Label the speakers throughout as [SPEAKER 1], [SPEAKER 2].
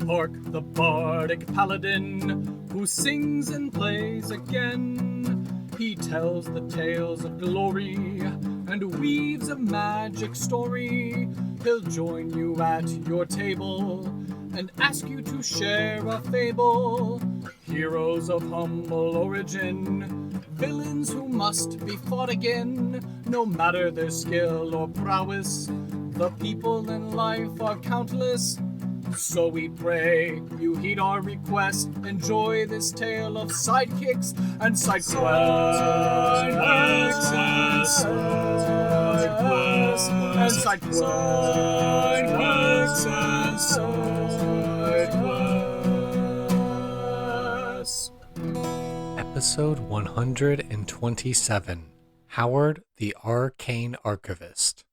[SPEAKER 1] Hark the bardic paladin, who sings and plays again. He tells the tales of glory, and weaves a magic story. He'll join you at your table, and ask you to share a fable. Heroes of humble origin, villains who must be fought again. No matter their skill or prowess, the people in life are countless. So we pray you heed our request. Enjoy this tale of sidekicks and side quests.
[SPEAKER 2] Episode 127, Howard the Arcane Archivist.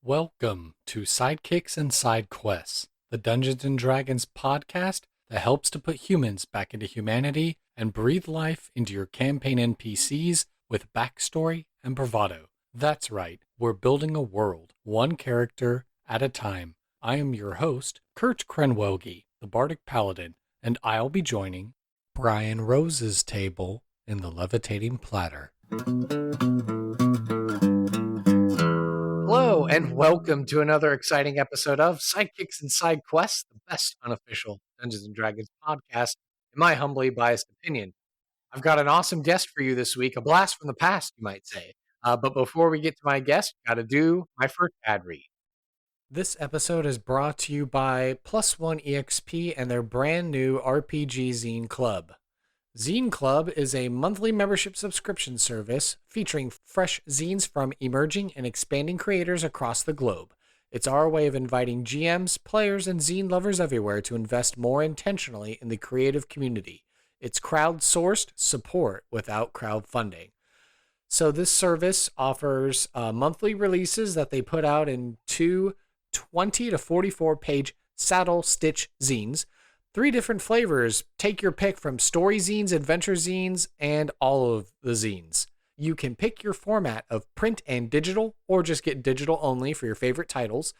[SPEAKER 2] Welcome to Sidekicks and Side Quests, the Dungeons & Dragons podcast that helps to put humans back into humanity and breathe life into your campaign NPCs with backstory and bravado. That's right, we're building a world, one character at a time. I am your host, Kurt Krenwelge, the Bardic Paladin, and I'll be joining Brian Rose's table in the Levitating Platter. Hello, and welcome to another exciting episode of Sidekicks and Side Quests, the best unofficial Dungeons & Dragons podcast, in my humbly biased opinion. I've got an awesome guest for you this week, a blast from the past, you might say. But before we get to my guest, got to do my first ad read. This episode is brought to you by Plus One EXP and their brand new RPG Zine Club. Zine Club is a monthly membership subscription service featuring fresh zines from emerging and expanding creators across the globe. It's our way of inviting GMs, players, and zine lovers everywhere to invest more intentionally in the creative community. It's crowdsourced support without crowdfunding. So this service offers monthly releases that they put out in two 20 to 44 page saddle stitch zines. 3 different flavors. Take your pick from story zines, adventure zines, and all of the zines. You can pick your format of print and digital, or just get digital only for your favorite titles.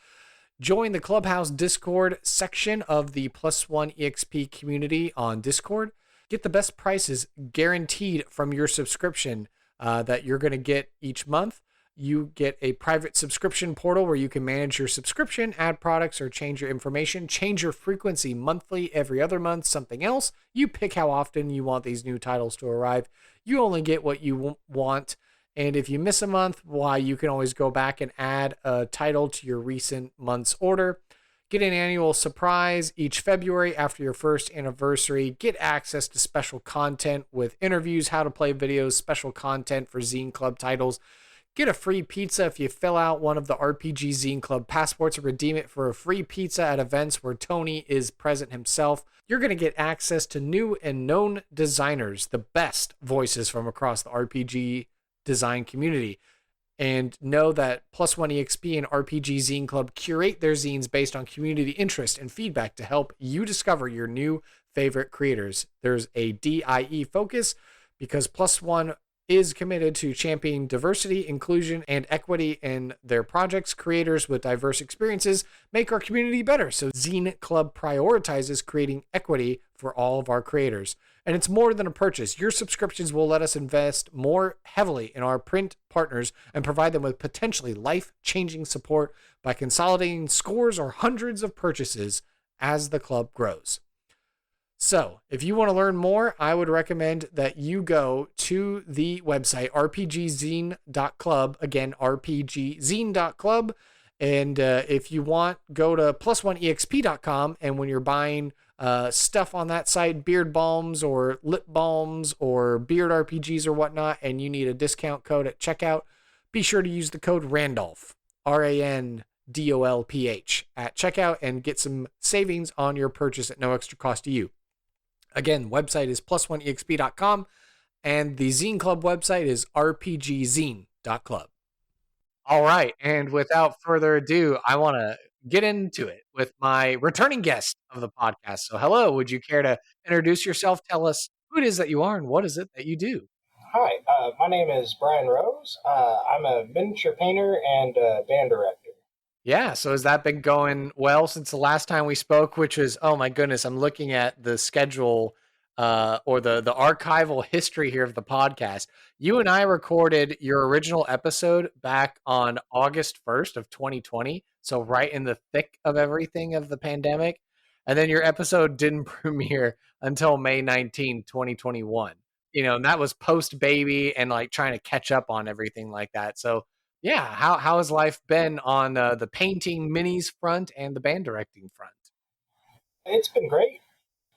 [SPEAKER 2] Join the Clubhouse Discord section of the Plus One EXP community on Discord. Get the best prices guaranteed from your subscription that you're going to get each month. You get a private subscription portal where you can manage your subscription, add products, or change your information, change your frequency monthly, every other month, something else. You pick how often you want these new titles to arrive. You only get what you want. And if you miss a month, why, you can always go back and add a title to your recent month's order. Get an annual surprise each February after your first anniversary. Get access to special content with interviews, how to play videos, special content for Zine Club titles. Get a free pizza if you fill out one of the RPG Zine Club passports, or redeem it for a free pizza at events where Tony is present himself. You're going to get access to new and known designers, the best voices from across the RPG design community. And know that Plus One EXP and RPG Zine Club curate their zines based on community interest and feedback to help you discover your new favorite creators. There's a DIE focus because Plus One is committed to championing diversity, inclusion, and equity in their projects. Creators with diverse experiences make our community better. So Zine Club prioritizes creating equity for all of our creators. And it's more than a purchase. Your subscriptions will let us invest more heavily in our print partners and provide them with potentially life-changing support by consolidating scores or hundreds of purchases as the club grows. So, if you want to learn more, I would recommend that you go to the website rpgzine.club. Again, rpgzine.club. And if you want, go to plusoneexp.com. And when you're buying stuff on that site, beard balms or lip balms or beard RPGs or whatnot, and you need a discount code at checkout, be sure to use the code Randolph, RANDOLPH, at checkout and get some savings on your purchase at no extra cost to you. Again, website is plusoneexp.com, and the Zine Club website is rpgzine.club. All right, and without further ado, I want to get into it with my returning guest of the podcast. So hello, would you care to introduce yourself? Tell us who it is that you are and what is it that you do?
[SPEAKER 3] Hi, my name is Brian Rose. I'm a miniature painter and band director.
[SPEAKER 2] Yeah, so has that been going well since the last time we spoke, which was, oh my goodness, I'm looking at the schedule or the archival history here of the podcast. You and I recorded your original episode back on August 1st of 2020, so right in the thick of everything of the pandemic. And then your episode didn't premiere until May 19th, 2021. And that was post baby and like trying to catch up on everything like that. So yeah, how has life been on the painting minis front and the band directing front?
[SPEAKER 3] It's been great.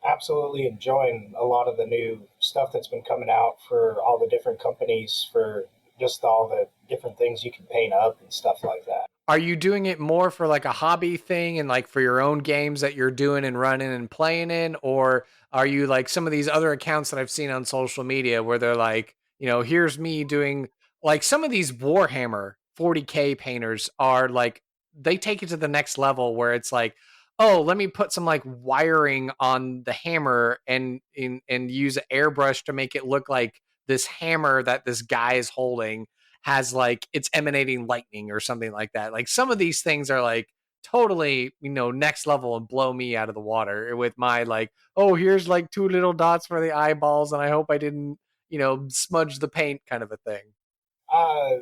[SPEAKER 3] Absolutely enjoying a lot of the new stuff that's been coming out for all the different companies for just all the different things you can paint up and stuff like that.
[SPEAKER 2] Are you doing it more for like a hobby thing and like for your own games that you're doing and running and playing in? Or are you like some of these other accounts that I've seen on social media where they're like, here's me doing like some of these Warhammer 40K painters are like, they take it to the next level where it's like, oh, let me put some like wiring on the hammer and use an airbrush to make it look like this hammer that this guy is holding has like it's emanating lightning or something like that. Like some of these things are like totally, next level and blow me out of the water with my like, oh, here's like two little dots for the eyeballs and I hope I didn't, smudge the paint kind of a thing.
[SPEAKER 3] Uh,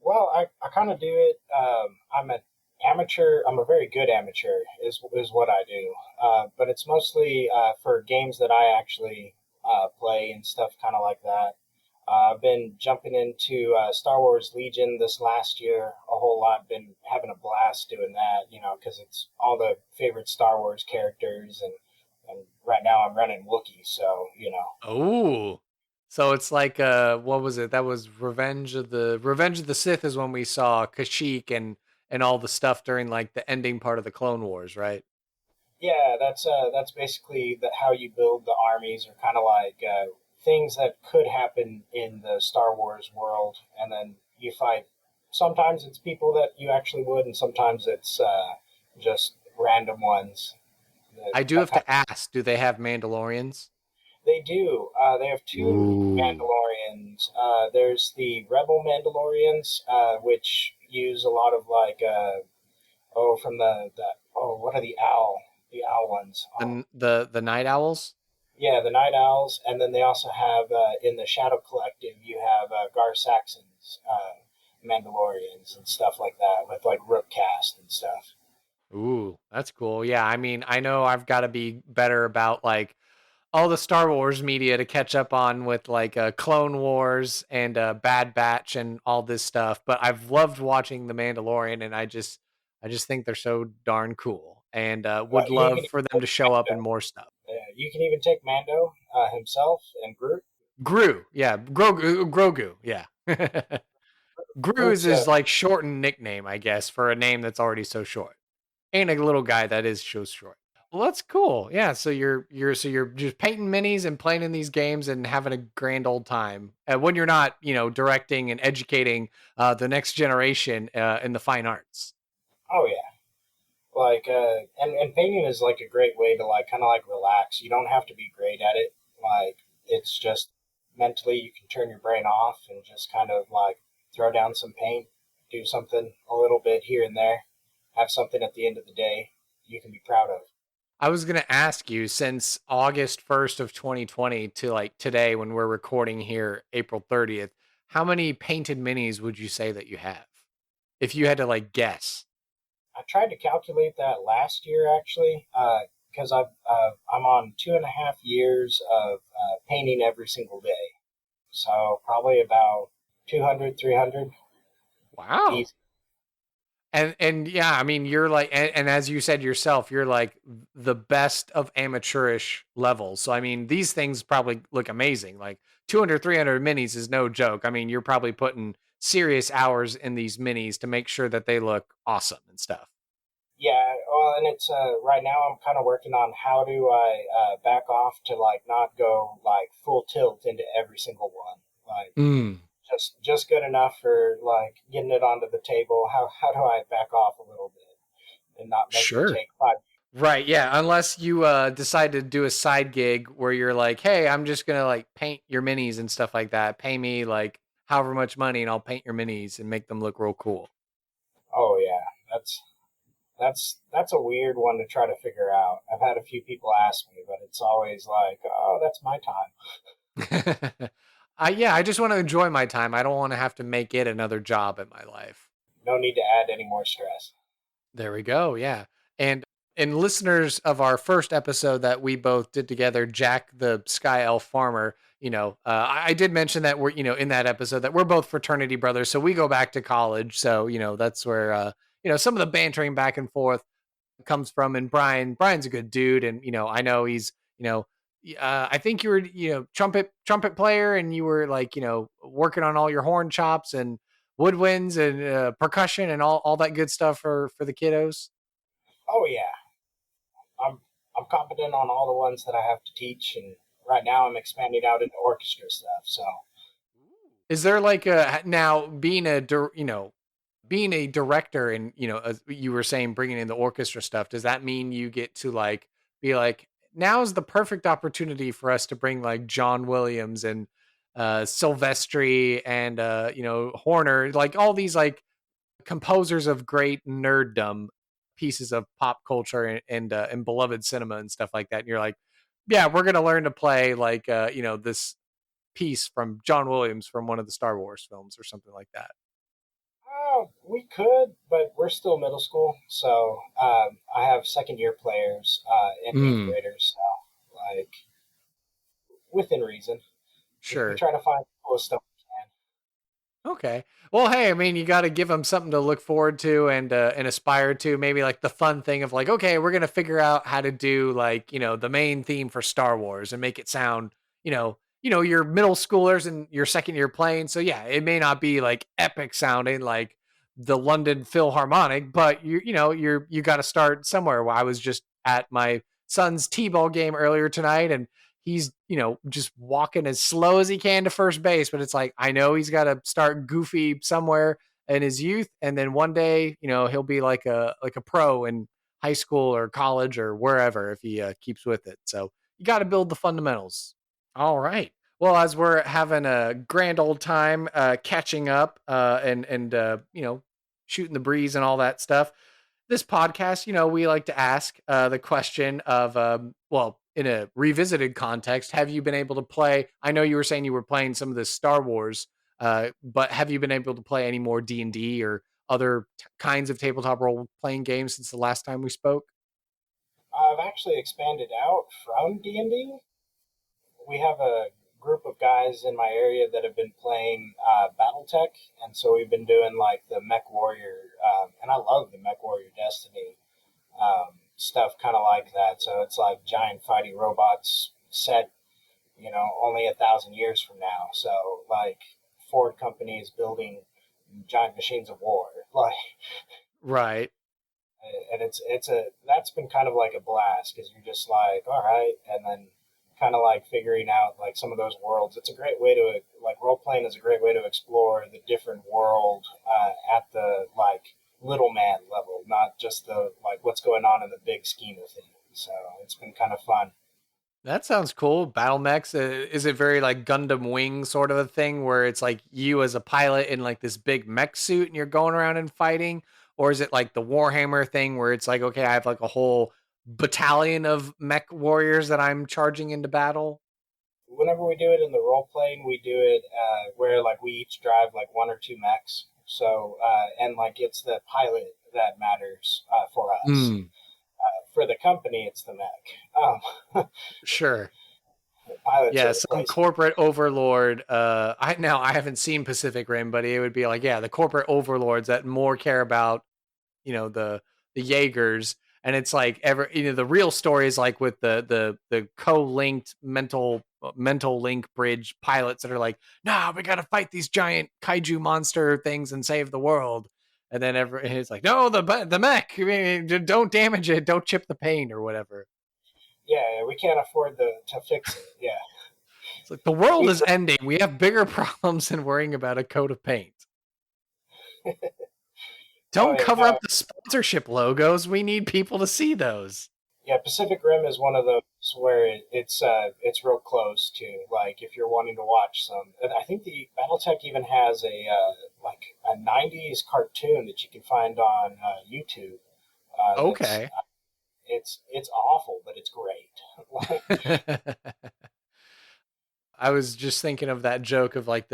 [SPEAKER 3] I kind of do it. I'm an amateur. I'm a very good amateur, is what I do. But it's mostly for games that I actually play and stuff, kind of like that. I've been jumping into Star Wars Legion this last year a whole lot. Been having a blast doing that, because it's all the favorite Star Wars characters, and right now I'm running Wookiee, so.
[SPEAKER 2] Oh. So it's like what was it? That was Revenge of the Sith is when we saw Kashyyyk and all the stuff during like the ending part of the Clone Wars, right?
[SPEAKER 3] Yeah, that's basically how you build the armies, or kind of like things that could happen in the Star Wars world, and then you fight. Sometimes it's people that you actually would, and sometimes it's just random ones.
[SPEAKER 2] I do
[SPEAKER 3] That
[SPEAKER 2] have
[SPEAKER 3] kind
[SPEAKER 2] to ask, do they have Mandalorians?
[SPEAKER 3] They do. They have two
[SPEAKER 2] Ooh.
[SPEAKER 3] Mandalorians. There's the Rebel Mandalorians, which use a lot of like from the what are the owl ones? Oh,
[SPEAKER 2] The Night Owls?
[SPEAKER 3] yeah, the Night Owls, and then they also have in the Shadow Collective you have Gar Saxon's Mandalorians and stuff like that with like Rookcast and stuff.
[SPEAKER 2] Ooh, that's cool. Yeah, I mean, I know I've got to be better about like all the Star Wars media to catch up on with like Clone Wars and Bad Batch and all this stuff, but I've loved watching The Mandalorian and I just think they're so darn cool and would
[SPEAKER 3] You can
[SPEAKER 2] love
[SPEAKER 3] even
[SPEAKER 2] for them to
[SPEAKER 3] take
[SPEAKER 2] show up in
[SPEAKER 3] Mando.
[SPEAKER 2] more stuff.
[SPEAKER 3] You can even take Mando himself and Groot.
[SPEAKER 2] Gru, yeah, Grogu, yeah. Gru is
[SPEAKER 3] Groot's
[SPEAKER 2] his like shortened nickname, I guess, for a name that's already so short. And a little guy that is so short. Well, that's cool. Yeah, so you're just painting minis and playing in these games and having a grand old time when you're not, directing and educating the next generation in the fine arts.
[SPEAKER 3] oh yeah, like and painting is like a great way to like kind of like relax. You don't have to be great at it. Like it's just mentally you can turn your brain off and just kind of like throw down some paint, do something a little bit here and there, have something at the end of the day you can be proud of.
[SPEAKER 2] I was gonna ask you since August 1st of 2020 to like today when we're recording here, April 30th, how many painted minis would you say that you have? If you had to like guess.
[SPEAKER 3] I tried to calculate that last year actually, because I'm on 2.5 years of painting every single day, so probably about 200, 300.
[SPEAKER 2] Wow.
[SPEAKER 3] Easy.
[SPEAKER 2] And yeah, I mean, you're like, and as you said yourself, you're like the best of amateurish levels. So I mean, these things probably look amazing. Like 200, 300 minis is no joke. I mean, you're probably putting serious hours in these minis to make sure that they look awesome and stuff.
[SPEAKER 3] Yeah, well, and it's right now I'm kind of working on how do I back off to like not go like full tilt into every single one, like
[SPEAKER 2] Mm,
[SPEAKER 3] just good enough for like getting it onto the table. How do I back off a little bit and not make it
[SPEAKER 2] sure.
[SPEAKER 3] take 5?
[SPEAKER 2] Right. Yeah. Unless you decide to do a side gig where you're like, hey, I'm just gonna like paint your minis and stuff like that. Pay me like however much money and I'll paint your minis and make them look real cool.
[SPEAKER 3] Oh yeah, that's That's a weird one to try to figure out. I've had a few people ask me, but it's always like, oh, that's my time.
[SPEAKER 2] I just want to enjoy my time. I don't want to have to make it another job in my life.
[SPEAKER 3] No need to add any more stress.
[SPEAKER 2] There we go. Yeah. And listeners of our first episode that we both did together, Jack the Sky Elf Farmer, I did mention that we're, in that episode that we're both fraternity brothers. So we go back to college. So, that's where, some of the bantering back and forth comes from. And Brian's a good dude. And, I know he's, I think you were, trumpet player, and you were like, working on all your horn chops and woodwinds and percussion and all that good stuff for the kiddos.
[SPEAKER 3] Oh yeah, I'm I'm competent on all the ones that I have to teach, and right now I'm expanding out into orchestra stuff. So
[SPEAKER 2] Is there like a now being a director and as you were saying bringing in the orchestra stuff, does that mean you get to like be like now's the perfect opportunity for us to bring like John Williams and Silvestri and Horner, like all these like composers of great nerddom pieces of pop culture and beloved cinema and stuff like that, and you're like, yeah, we're gonna learn to play like this piece from John Williams from one of the Star Wars films or something like that.
[SPEAKER 3] we could, but we're still middle school, so I have second year players and eighth
[SPEAKER 2] Mm,
[SPEAKER 3] graders. So like within reason, we
[SPEAKER 2] sure.
[SPEAKER 3] try to find the coolest stuff we can.
[SPEAKER 2] Okay. Well, hey, I mean, you got to give them something to look forward to and aspire to. Maybe like the fun thing of like, okay, we're gonna figure out how to do like the main theme for Star Wars and make it sound your middle schoolers and your second year playing. So yeah, it may not be like epic sounding like the London Philharmonic, but you got to start somewhere. Well, I was just at my son's t-ball game earlier tonight, and he's just walking as slow as he can to first base, but it's like I know he's got to start goofy somewhere in his youth, and then one day he'll be like a pro in high school or college or wherever if he keeps with it. So you got to build the fundamentals. All right, well, as we're having a grand old time catching up and shooting the breeze and all that stuff, this podcast, we like to ask the question of, well, in a revisited context, have you been able to play? I know you were saying you were playing some of the Star Wars, but have you been able to play any more D&D or other kinds of tabletop role playing games since the last time we spoke?
[SPEAKER 3] I've actually expanded out from D&D. We have a group of guys in my area that have been playing BattleTech, and so we've been doing like the Mech Warrior, and I love the Mech Warrior Destiny stuff, kind of like that. So it's like giant fighting robots set, only 1,000 years from now. So like Ford company is building giant machines of war, like,
[SPEAKER 2] Right.
[SPEAKER 3] and it's a that's been kind of like a blast because you're just like, all right, and then kind of like figuring out like some of those worlds. It's a great way to like role playing is a great way to explore the different world at the like little man level, not just the like what's going on in the big scheme of things. So it's been kind of fun.
[SPEAKER 2] That sounds cool. Battle mechs. Is it very like Gundam Wing sort of a thing where it's like you as a pilot in like this big mech suit and you're going around and fighting? Or is it like the Warhammer thing where it's like, okay, I have like a whole battalion of mech warriors that I'm charging into battle?
[SPEAKER 3] Whenever we do it in the role playing, we do it where like we each drive like one or two mechs. So and like it's the pilot that matters for us.
[SPEAKER 2] Mm,
[SPEAKER 3] For the company, it's the mech.
[SPEAKER 2] sure.
[SPEAKER 3] The pilots
[SPEAKER 2] Yeah,
[SPEAKER 3] are
[SPEAKER 2] some
[SPEAKER 3] replaced.
[SPEAKER 2] corporate overlord. I haven't seen Pacific Rim, but it would be like, yeah, the corporate overlords that more care about the Jaegers, and it's like ever the real story is like with the co-linked mental link bridge pilots that are like, nah, we gotta fight these giant kaiju monster things and save the world. And then it's like, no, the mech, I mean, don't damage it, don't chip the paint or whatever.
[SPEAKER 3] Yeah, we can't afford to fix it. Yeah,
[SPEAKER 2] It's like the world
[SPEAKER 3] we
[SPEAKER 2] is ending. We have bigger problems than worrying about a coat of paint.
[SPEAKER 3] oh
[SPEAKER 2] Don't cover up the sponsorship logos. We need people to see those.
[SPEAKER 3] yeah. Pacific Rim is one of those where it's real close to like if you're wanting to watch some. And I think the BattleTech even has a like a '90s cartoon that you can find on YouTube That's
[SPEAKER 2] Okay.
[SPEAKER 3] it's awful, but it's great.
[SPEAKER 2] I was just thinking of that joke of like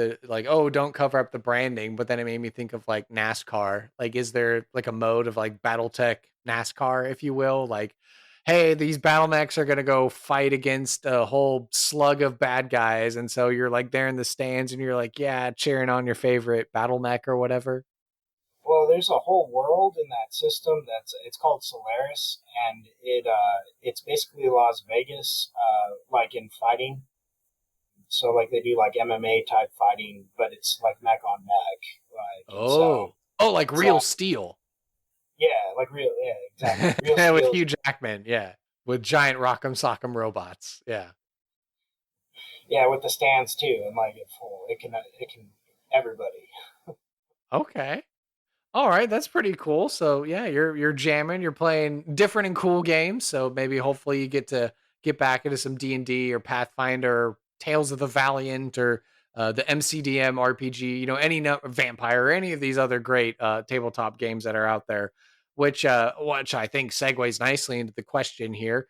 [SPEAKER 2] oh, don't cover up the branding, but then it made me think of like NASCAR. Like, is there like a mode of like BattleTech NASCAR, if you will? Like, hey, these battle mechs are gonna go fight against a whole slug of bad guys, and so you're like there in the stands and you're like, yeah, cheering on your favorite battle mech or whatever.
[SPEAKER 3] Well, there's a whole world in that system that's it's called Solaris, and it's basically Las Vegas, like in fighting. So like they do like MMA type fighting, but it's like mech on mech, like and so
[SPEAKER 2] Oh, like
[SPEAKER 3] it's
[SPEAKER 2] real steel.
[SPEAKER 3] yeah, like real yeah, exactly real
[SPEAKER 2] With
[SPEAKER 3] steals.
[SPEAKER 2] Hugh Jackman, yeah. With giant rock'em sock'em robots. Yeah.
[SPEAKER 3] Yeah, with the stands too, and like it full. It can everybody.
[SPEAKER 2] Okay. All right, that's pretty cool. So yeah, you're jamming, you're playing different and cool games. So maybe hopefully you get to get back into some D&D or Pathfinder, or Tales of the Valiant, or the MCDM RPG. You know, Vampire, or any of these other great tabletop games that are out there. Which I think segues nicely into the question here.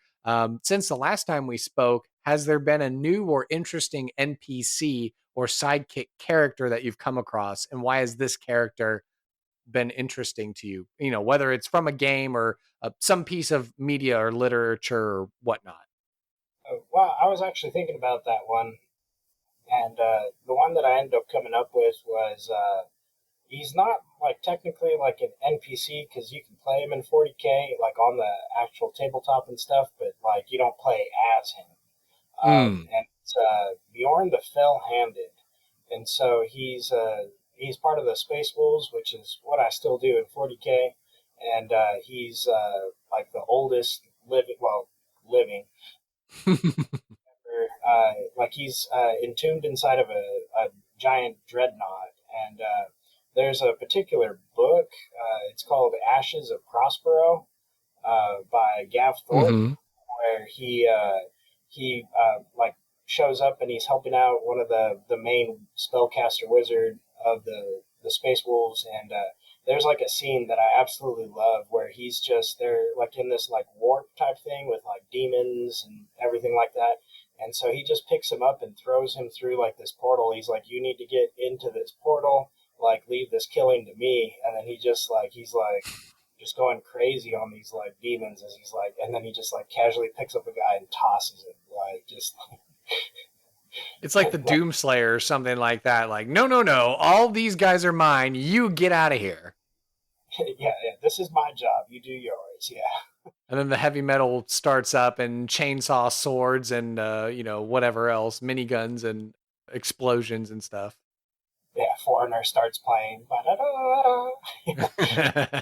[SPEAKER 2] Since the last time we spoke, has there been a new or interesting NPC or sidekick character that you've come across, and why is this character been interesting to you? You know, whether it's from a game or some piece of media or literature or whatnot.
[SPEAKER 3] Well, I was actually thinking about that one, and the one that I ended up coming up with was he's not like technically like an NPC because you can play him in 40K like on the actual tabletop and stuff, but like you don't play as him.
[SPEAKER 2] Mm.
[SPEAKER 3] And it's Bjorn the Fell-Handed, and so he's part of the Space Wolves, which is what I still do in 40K, and he's like the oldest living. Like he's entombed inside of a giant dreadnought, and there's a particular book. It's called Ashes of Prospero by Gav Thorpe,
[SPEAKER 2] Hmm.
[SPEAKER 3] where he like shows up and he's helping out one of the main spellcaster wizard of the Space Wolves, and there's like a scene that I absolutely love where he's just they're like in this like warp type thing with like demons and everything like that. And so he just picks him up and throws him through like this portal. He's like, "You need to get into this portal. Like, leave this killing to me." And then he's like just going crazy on these like demons as he's like, and then he just like casually picks up a guy and tosses him, like just
[SPEAKER 2] It's like the
[SPEAKER 3] like
[SPEAKER 2] Doomslayer or something like that. Like, no, no, no, all these guys are mine. You get out of here.
[SPEAKER 3] yeah, this is my job. You do yours. Yeah,
[SPEAKER 2] And then the heavy metal starts up and chainsaw swords and whatever else, miniguns and explosions and stuff.
[SPEAKER 3] yeah. Foreigner starts playing. Ba-da-da-da-da.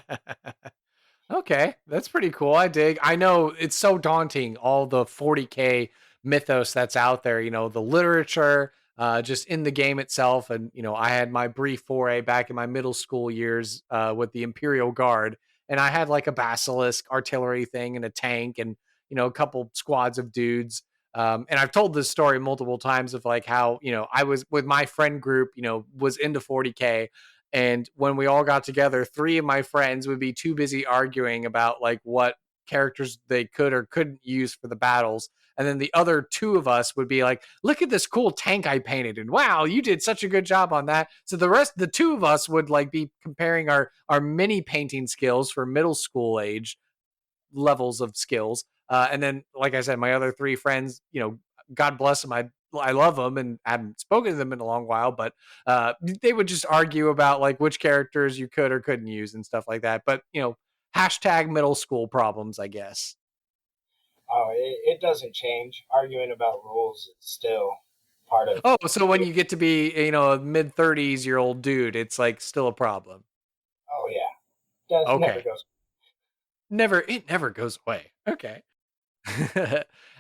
[SPEAKER 2] Okay, that's pretty cool. I dig. I know it's so daunting, all the 40K mythos that's out there, the literature, just in the game itself. And, I had my brief foray back in my middle school years with the Imperial Guard, and I had like a basilisk artillery thing and a tank and, a couple squads of dudes. And I've told this story multiple times of like how, I was with my friend group, was into 40K, and when we all got together, three of my friends would be too busy arguing about like what characters they could or couldn't use for the battles. And then the other two of us would be like, look at this cool tank I painted. And wow, you did such a good job on that. So the two of us would like be comparing our mini painting skills for middle school age levels of skills. And then, like I said, my other three friends, God bless them. I love them and haven't spoken to them in a long while, but they would just argue about like which characters you could or couldn't use and stuff like that. But hashtag middle school problems, I guess.
[SPEAKER 3] Oh, it doesn't change. Arguing about rules is still part of.
[SPEAKER 2] Oh, so when you get to be a mid 30s year old dude, it's like still a problem.
[SPEAKER 3] Oh yeah, does never
[SPEAKER 2] Okay,
[SPEAKER 3] goes.
[SPEAKER 2] it never goes away. Okay.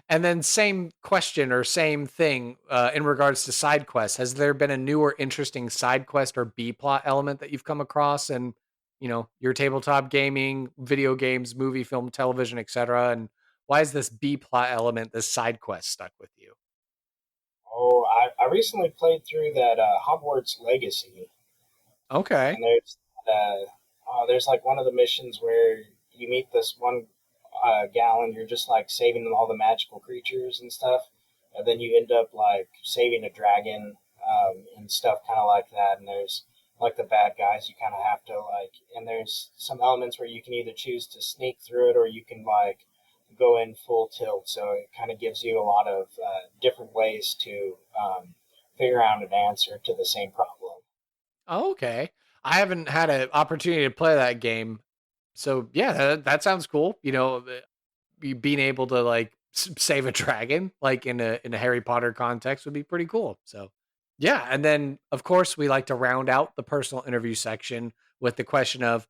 [SPEAKER 2] And then same question or same thing in regards to side quests. Has there been a new or interesting side quest or B plot element that you've come across in, your tabletop gaming, video games, movie, film, television, etc.? And why is this B plot element, this side quest, stuck with you?
[SPEAKER 3] Oh, I recently played through that Hogwarts Legacy,
[SPEAKER 2] Okay.
[SPEAKER 3] and there's like one of the missions where you meet this one gal, and you're just like saving all the magical creatures and stuff, and then you end up like saving a dragon and stuff kind of like that. And there's like the bad guys you kind of have to like, and there's some elements where you can either choose to sneak through it or you can like go in full tilt. So it kind of gives you a lot of different ways to figure out an answer to the same problem.
[SPEAKER 2] Oh, okay. I haven't had an opportunity to play that game. So yeah, that sounds cool. Being able to like save a dragon, like in a Harry Potter context, would be pretty cool. So yeah, and then of course we like to round out the personal interview section with the question of: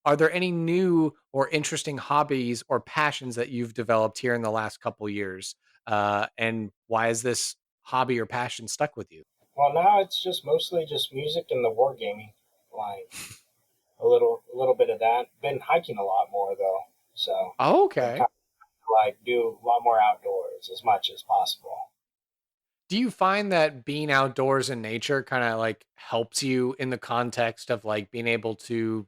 [SPEAKER 2] are there any new or interesting hobbies or passions that you've developed here in the last couple years? And why is this hobby or passion stuck with you?
[SPEAKER 3] Well, now it's just mostly just music and the wargaming, like a little bit of that. Been hiking a lot more though, so
[SPEAKER 2] Oh,
[SPEAKER 3] been
[SPEAKER 2] okay.
[SPEAKER 3] kind of like do a lot more outdoors as much as possible.
[SPEAKER 2] Do you find that being outdoors in nature kind of like helps you in the context of like being able to,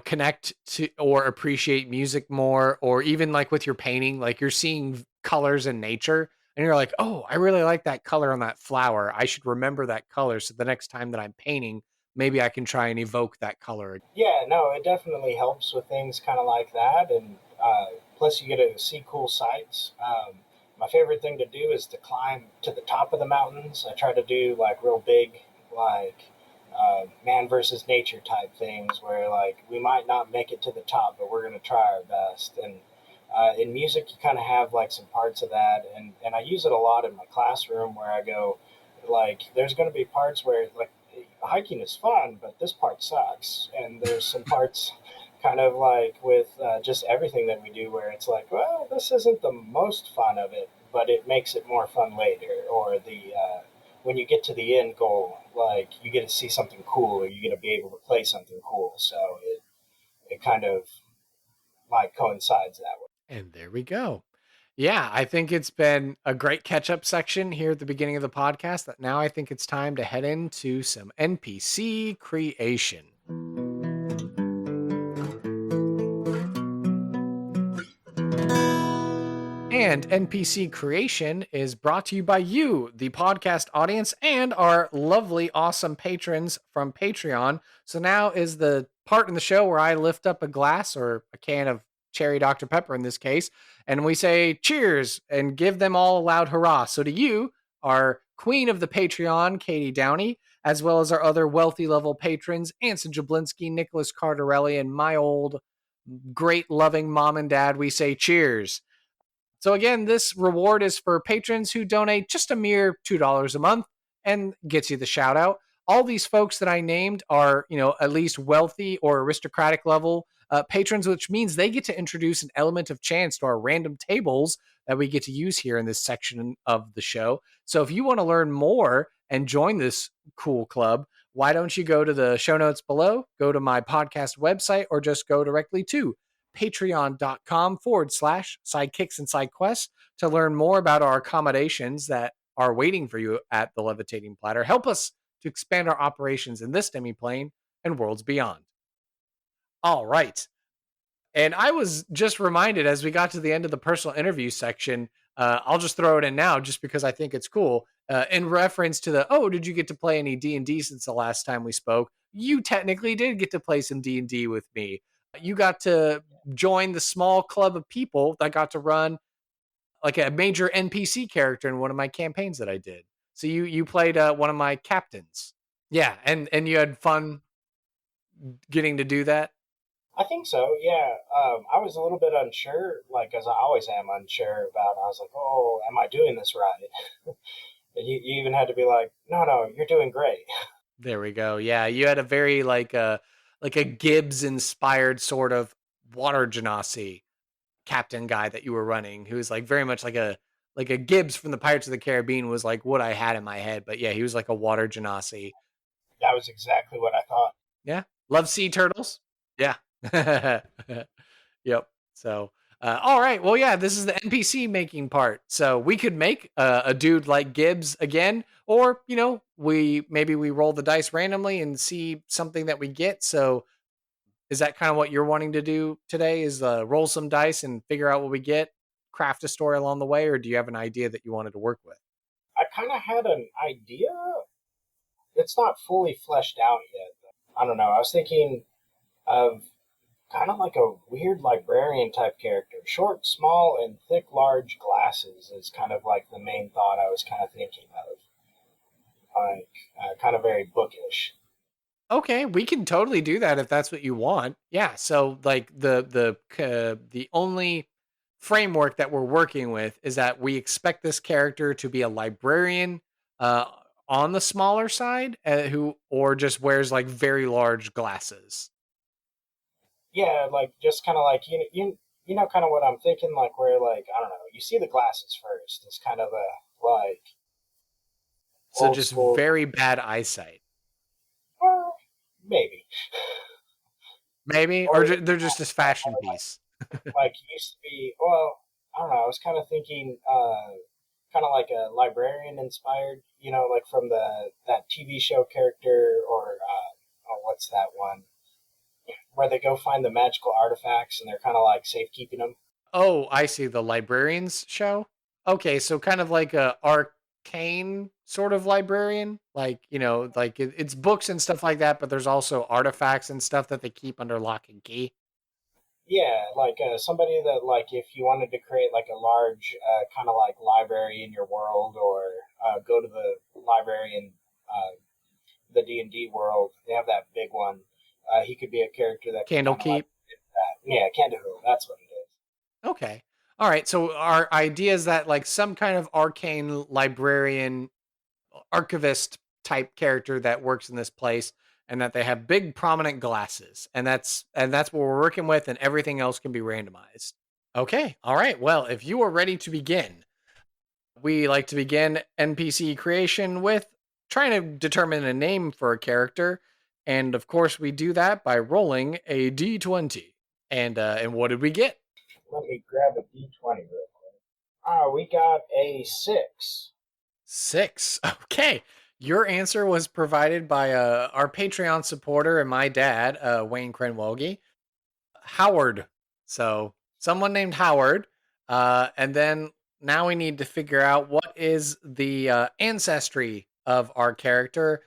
[SPEAKER 2] connect to or appreciate music more, or even like with your painting, like you're seeing colors in nature and you're like, oh, I really like that color on that flower. I should remember that color. So the next time that I'm painting, maybe I can try and evoke that color.
[SPEAKER 3] Yeah, no, it definitely helps with things kind of like that, and plus you get to see cool sights. My favorite thing to do is to climb to the top of the mountains. I try to do like real big, like man versus nature type things, where like we might not make it to the top, but we're gonna try our best. And in music, you kind of have like some parts of that, and I use it a lot in my classroom where I go, like, there's going to be parts where like hiking is fun, but this part sucks. And there's some parts kind of like with just everything that we do where it's like, well, this isn't the most fun of it, but it makes it more fun later. Or the when you get to the end goal, like you get to see something cool or you get to be able to play something cool. So it kind of like coincides that way.
[SPEAKER 2] And there we go. Yeah, I think it's been a great catch up section here at the beginning of the podcast. That now I think it's time to head into some NPC creation. And NPC creation is brought to you by you, the podcast audience, and our lovely, awesome patrons from Patreon. So now is the part in the show where I lift up a glass or a can of cherry Dr. Pepper in this case, and we say cheers and give them all a loud hurrah. So to you, our queen of the Patreon, Katie Downey, as well as our other wealthy level patrons, Anson Jablinski, Nicholas Cardarelli, and my old great loving mom and dad, we say cheers. So again, this reward is for patrons who donate just a mere $2 a month and gets you the shout out. All these folks that I named are, at least wealthy or aristocratic level patrons, which means they get to introduce an element of chance to our random tables that we get to use here in this section of the show. So if you want to learn more and join this cool club, why don't you go to the show notes below, go to my podcast website, or just go directly to patreon.com/sidekicks and side quests to learn more about our accommodations that are waiting for you at the Levitating Platter. Help us to expand our operations in this demi-plane and worlds beyond. All right. And I was just reminded as we got to the end of the personal interview section, I'll just throw it in now just because I think it's cool. In reference to did you get to play any D&D since the last time we spoke? You technically did get to play some D&D with me. You got to join the small club of people that got to run like a major NPC character in one of my campaigns that I did. So you played one of my captains. Yeah, and you had fun getting to do that.
[SPEAKER 3] I think so. Yeah. I was a little bit unsure, like as I always am unsure about. I was like, "Oh, am I doing this right?" And you even had to be like, "No, you're doing great."
[SPEAKER 2] There we go. Yeah, you had a very like a Gibbs inspired sort of water genasi captain guy that you were running, who was like very much like a Gibbs from the Pirates of the Caribbean was like what I had in my head. But yeah, he was like a water genasi.
[SPEAKER 3] That was exactly what I thought.
[SPEAKER 2] Yeah, love sea turtles. Yeah. Yep. So, all right. Well, yeah, this is the NPC making part. So we could make a dude like Gibbs again, or we roll the dice randomly and see something that we get. So Is that kind of what you're wanting to do today? Is roll some dice and figure out what we get, craft a story along the way, or do you have an idea that you wanted to work with?
[SPEAKER 3] I kind of had an idea. It's not fully fleshed out yet. I don't know. I was thinking of kind of like a weird librarian type character. Short, small, and thick, large glasses is kind of like the main thought I was kind of thinking of. Like, kind of very bookish.
[SPEAKER 2] Okay, we can totally do that if that's what you want. Yeah, so like the only framework that we're working with is that we expect this character to be a librarian uh on the smaller side who or just wears like very large glasses.
[SPEAKER 3] Yeah, like just kind of like you know kind of what I'm thinking. Like where like I don't know. You see the glasses first. It's kind of a like
[SPEAKER 2] So
[SPEAKER 3] old
[SPEAKER 2] just
[SPEAKER 3] school.
[SPEAKER 2] very bad eyesight.
[SPEAKER 3] Maybe.
[SPEAKER 2] Maybe or
[SPEAKER 3] Or
[SPEAKER 2] they're just a fashion piece.
[SPEAKER 3] like used to be. Well, I don't know. I was kind of thinking, kind of like a librarian inspired. You know, like from that TV show character, or oh, what's that one where they go find the magical artifacts and they're kind of like safekeeping them.
[SPEAKER 2] Oh, I see, the librarians show. Okay, so kind of like a arcane sort of librarian, like like it's books and stuff like that, but there's also artifacts and stuff that they keep under lock and key.
[SPEAKER 3] Yeah, like somebody that like if you wanted to create like a large kind of like library in your world, or go to the library in the D&D world, they have that big one. He could be a character that could kind of like
[SPEAKER 2] Candlekeep.
[SPEAKER 3] that. Yeah, Candahoo. That's what it is.
[SPEAKER 2] Okay. All right. So our idea is that like some kind of arcane librarian archivist type character that works in this place and that they have big prominent glasses. And that's what we're working with and everything else can be randomized. Okay. All right. Well, if you are ready to begin, we like to begin NPC creation with trying to determine a name for a character. And of course, we do that by rolling a d20. And what did we get?
[SPEAKER 3] Let me grab a D20 real quick. We got a 6.
[SPEAKER 2] 6. Okay. Your answer was provided by our Patreon supporter and my dad, Wayne Crenwelge. Howard. So someone named Howard. And then now we need to figure out what is the ancestry of our character.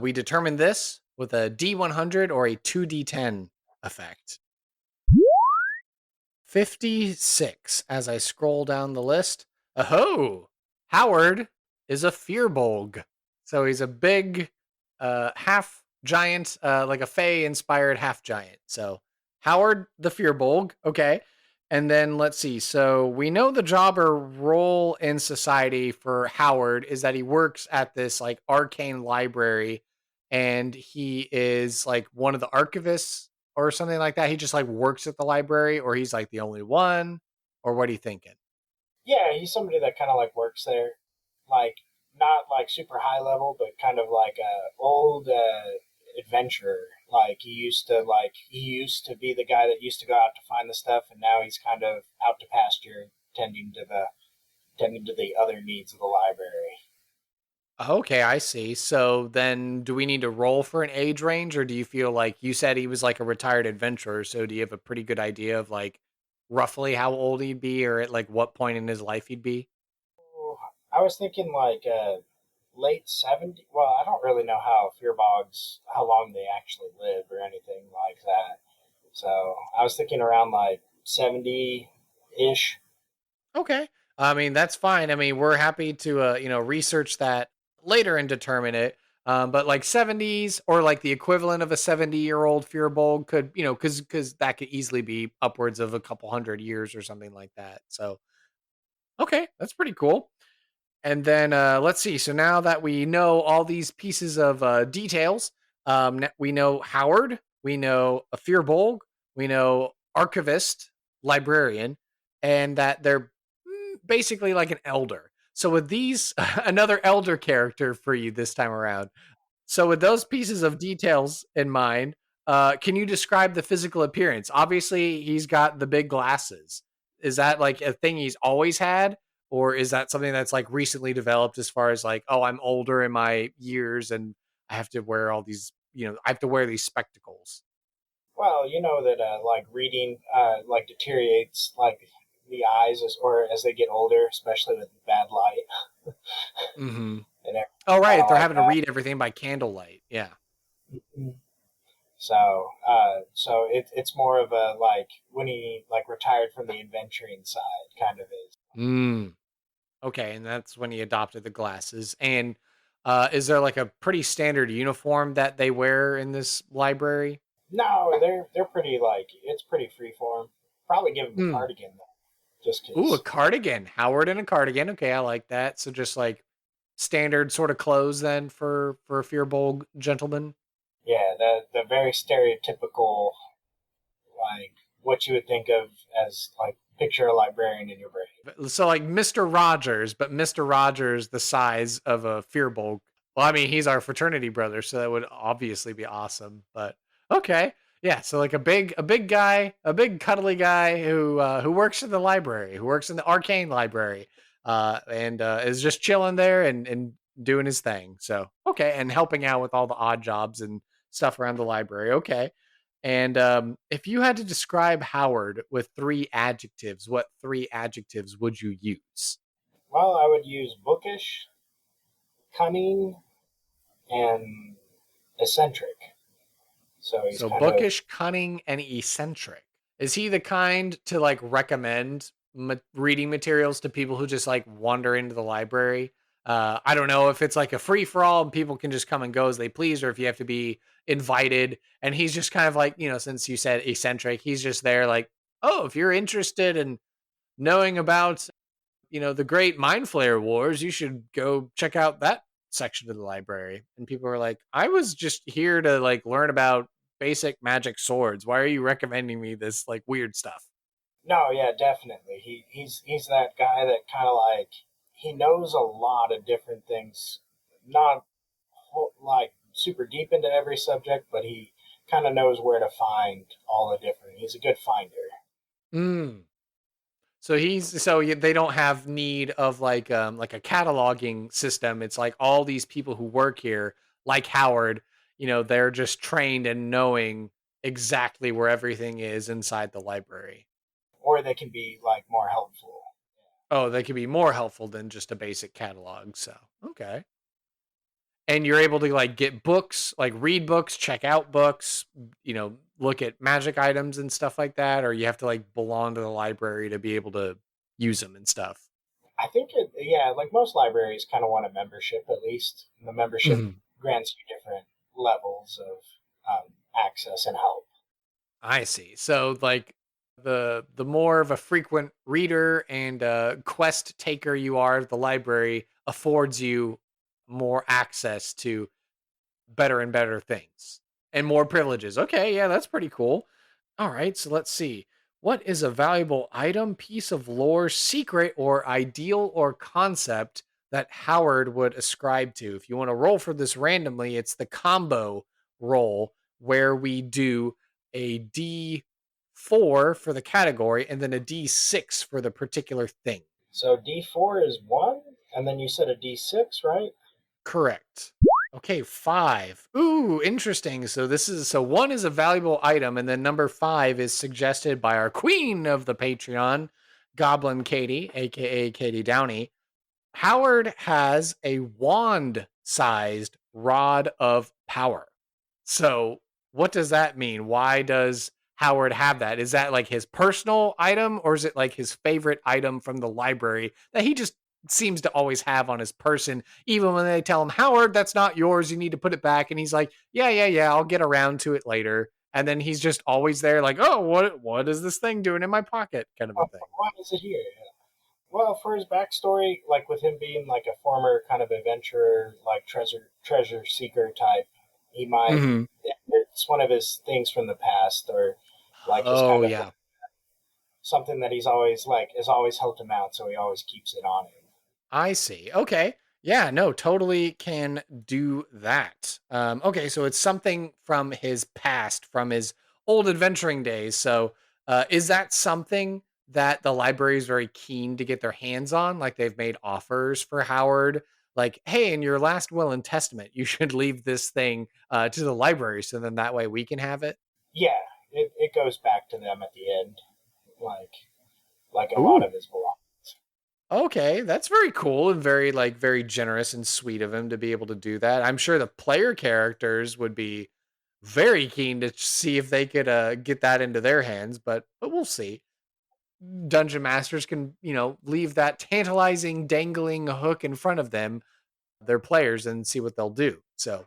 [SPEAKER 2] We determined this with a D100 or a 2D10 effect. 56 as I scroll down the list. Oh, Howard is a firbolg. So he's a big half giant, like a Fey inspired half giant. So Howard the firbolg. Okay. And then let's see. So we know the job or role in society for Howard is that he works at this like arcane library and he is like one of the archivists or something like that. He just like works at the library, or he's like the only one, or what are you thinking?
[SPEAKER 3] Yeah, he's somebody that kind of like works there. Like, not like super high level, but kind of like a old adventurer. Like he used to be the guy that used to go out to find the stuff, and now he's kind of out to pasture, tending to the other needs of the library.
[SPEAKER 2] Okay, I see. So then do we need to roll for an age range, or do you feel like you said he was like a retired adventurer? So do you have a pretty good idea of like roughly how old he'd be, or at like what point in his life he'd be?
[SPEAKER 3] Ooh, I was thinking like late 70s. Well, I don't really know how fearbogs how long they actually live or anything like that. So I was thinking around like 70 ish.
[SPEAKER 2] Okay. I mean, that's fine. I mean, we're happy to research that later and determine it. But like 70s or like the equivalent of a 70-year-old Fearbold could, because that could easily be upwards of a couple hundred years or something like that. So, okay, that's pretty cool. And then let's see. So now that we know all these pieces of details, we know Howard, we know a Fearbolg, we know Archivist, librarian, and that they're basically like an elder. So with these, another elder character for you this time around. So with those pieces of details in mind, can you describe the physical appearance? Obviously, he's got the big glasses. Is that like a thing he's always had? Or is that something that's like recently developed as far as like, oh, I'm older in my years and I have to wear all these, I have to wear these spectacles?
[SPEAKER 3] Well, you know that like reading like deteriorates like the eyes as they get older, especially with bad light
[SPEAKER 2] Mm-hmm.
[SPEAKER 3] and everything
[SPEAKER 2] Oh,
[SPEAKER 3] kind
[SPEAKER 2] right.
[SPEAKER 3] of
[SPEAKER 2] They're
[SPEAKER 3] like
[SPEAKER 2] having to
[SPEAKER 3] that.
[SPEAKER 2] read everything by candlelight. Yeah.
[SPEAKER 3] Mhm. So it's more of a like when he like retired from the adventuring side, kind of is.
[SPEAKER 2] Mm. Okay, and that's when he adopted the glasses. And is there like a pretty standard uniform that they wear in this library?
[SPEAKER 3] No, they're pretty like it's pretty freeform. Probably give him a
[SPEAKER 2] Mm.
[SPEAKER 3] cardigan though, just
[SPEAKER 2] Ooh, a
[SPEAKER 3] cause.
[SPEAKER 2] cardigan. Howard in a cardigan. Okay, I like that. So just like standard sort of clothes then for a firbolg gentleman.
[SPEAKER 3] Yeah, the very stereotypical like what you would think of as like picture a librarian in your brain.
[SPEAKER 2] So like Mr. Rogers, but Mr. Rogers the size of a firbolg. Well, I mean, he's our fraternity brother, so that would obviously be awesome. But okay, yeah. So like a big guy, a big cuddly guy who works in the library, who works in the Arcane Library, and is just chilling there and doing his thing. So okay, and helping out with all the odd jobs and stuff around the library. Okay. And if you had to describe Howard with three adjectives, what three adjectives would you use?
[SPEAKER 3] Well, I would use bookish, cunning, and eccentric. So he's
[SPEAKER 2] So
[SPEAKER 3] kind of
[SPEAKER 2] bookish, cunning, and eccentric. Is he the kind to like recommend reading materials to people who just like wander into the library? I don't know if it's like a free for all and people can just come and go as they please, or if you have to be invited. And he's just kind of like, since you said eccentric, he's just there like, oh, if you're interested in knowing about the great Mind Flayer Wars, you should go check out that section of the library. And people were like, I was just here to like learn about basic magic swords. Why are you recommending me this like weird stuff?
[SPEAKER 3] no, yeah, definitely. He's that guy that kind of like he knows a lot of different things, not like super deep into every subject, but he kind of knows where to find all the different. He's a good finder.
[SPEAKER 2] Mm. So they don't have need of like a cataloging system. It's like all these people who work here, like Howard, they're just trained in knowing exactly where everything is inside the library.
[SPEAKER 3] Or they can be like more helpful.
[SPEAKER 2] Oh, they could be more helpful than just a basic catalog. So, okay. And you're able to like get books, like read books, check out books, look at magic items and stuff like that, or you have to like belong to the library to be able to use them and stuff.
[SPEAKER 3] I think yeah, like most libraries kind of want a membership at least. And the membership
[SPEAKER 2] Mhm.
[SPEAKER 3] grants you different levels of access and help.
[SPEAKER 2] I see. So like the more of a frequent reader and quest taker you are, the library affords you more access to better and better things and more privileges. Okay, yeah, that's pretty cool. All right, so let's see. What is a valuable item, piece of lore, secret, or ideal or concept that Howard would ascribe to? If you want to roll for this randomly, it's the combo roll where we do a D4 for the category and then a D6 for the particular thing.
[SPEAKER 3] So D4 is 1, and then you said a D6, right?
[SPEAKER 2] Correct. Okay, 5. Ooh, interesting. So one is a valuable item, and then number 5 is suggested by our queen of the Patreon, Goblin Katie, aka Katie Downey. Howard has a wand-sized rod of power. So what does that mean? Why does Howard have that? Is that like his personal item, or is it like his favorite item from the library that he just seems to always have on his person, even when they tell him, Howard, that's not yours, you need to put it back, and he's like, yeah, I'll get around to it later, and then he's just always there like, oh, what is this thing doing in my pocket, kind of a thing.
[SPEAKER 3] Why is it here? Well, for his backstory, like with him being like a former kind of adventurer, like treasure seeker type, he might
[SPEAKER 2] Mm-hmm.
[SPEAKER 3] it's one of his things from the past, or like his
[SPEAKER 2] Oh
[SPEAKER 3] kind of
[SPEAKER 2] yeah.
[SPEAKER 3] something that he's always like has always helped him out, so he always keeps it on him.
[SPEAKER 2] I see. Okay. Yeah, no, totally can do that. Okay, so it's something from his past, from his old adventuring days. So, is that something that the library is very keen to get their hands on? Like they've made offers for Howard, like, hey, in your last will and testament, you should leave this thing to the library, so then that way we can have it.
[SPEAKER 3] Yeah, it goes back to them at the end, like a lot
[SPEAKER 2] Ooh.
[SPEAKER 3] of his belongings.
[SPEAKER 2] Okay, that's very cool and very generous and sweet of him to be able to do that. I'm sure the player characters would be very keen to see if they could get that into their hands, but we'll see. Dungeon masters can, leave that tantalizing dangling hook in front of them, their players, and see what they'll do. So,